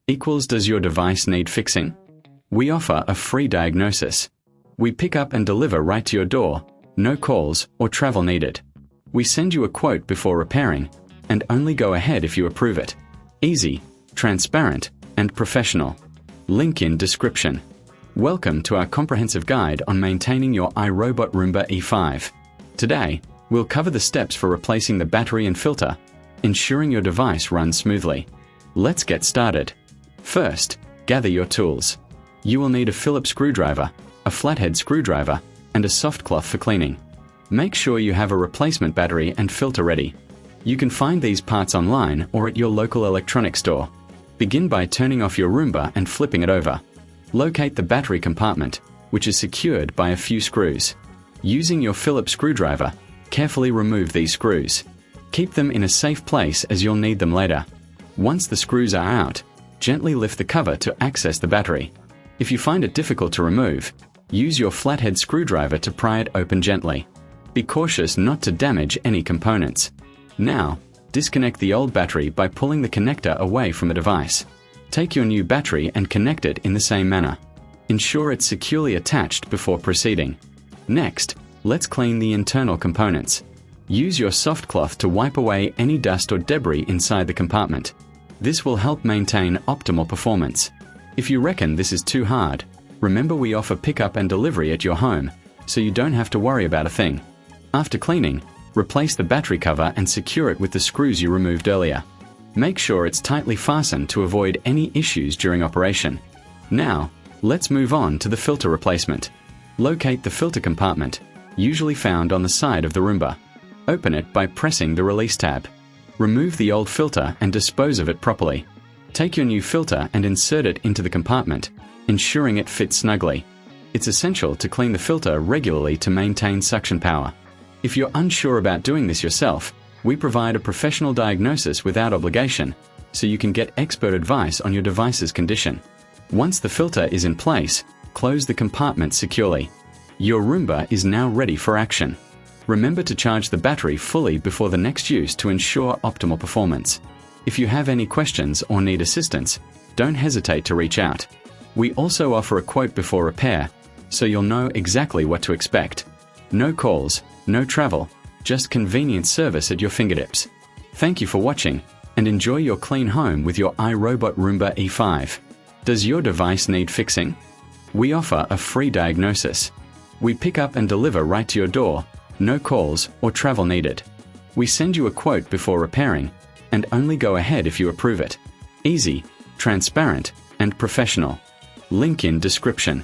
equals does your device need fixing? We offer a free diagnosis. We pick up and deliver right to your door, no calls or travel needed. We send you a quote before repairing, and only go ahead if you approve it. Easy, transparent, and professional. Link in description. Welcome to our comprehensive guide on maintaining your iRobot Roomba E5. Today, we'll cover the steps for replacing the battery and filter, ensuring your device runs smoothly. Let's get started. First, gather your tools. You will need a Phillips screwdriver, a flathead screwdriver, and a soft cloth for cleaning. Make sure you have a replacement battery and filter ready. You can find these parts online or at your local electronics store. Begin by turning off your Roomba and flipping it over. Locate the battery compartment, which is secured by a few screws. Using your Phillips screwdriver, carefully remove these screws. Keep them in a safe place as you'll need them later. Once the screws are out, gently lift the cover to access the battery. If you find it difficult to remove, use your flathead screwdriver to pry it open gently. Be cautious not to damage any components. Now, disconnect the old battery by pulling the connector away from the device. Take your new battery and connect it in the same manner. Ensure it's securely attached before proceeding. Next, let's clean the internal components. Use your soft cloth to wipe away any dust or debris inside the compartment. This will help maintain optimal performance. If you reckon this is too hard, remember we offer pickup and delivery at your home, so you don't have to worry about a thing. After cleaning, replace the battery cover and secure it with the screws you removed earlier. Make sure it's tightly fastened to avoid any issues during operation. Now, let's move on to the filter replacement. Locate the filter compartment, usually found on the side of the Roomba. Open it by pressing the release tab. Remove the old filter and dispose of it properly. Take your new filter and insert it into the compartment, ensuring it fits snugly. It's essential to clean the filter regularly to maintain suction power. If you're unsure about doing this yourself, we provide a professional diagnosis without obligation, so you can get expert advice on your device's condition. Once the filter is in place, close the compartment securely. Your Roomba is now ready for action. Remember to charge the battery fully before the next use to ensure optimal performance. If you have any questions or need assistance, don't hesitate to reach out. We also offer a quote before repair, so you'll know exactly what to expect. No calls, no travel, just convenient service at your fingertips. Thank you for watching, and enjoy your clean home with your iRobot Roomba E5. Does your device need fixing? We offer a free diagnosis. We pick up and deliver right to your door, no calls or travel needed. We send you a quote before repairing, and only go ahead if you approve it. Easy, transparent, and professional. Link in description.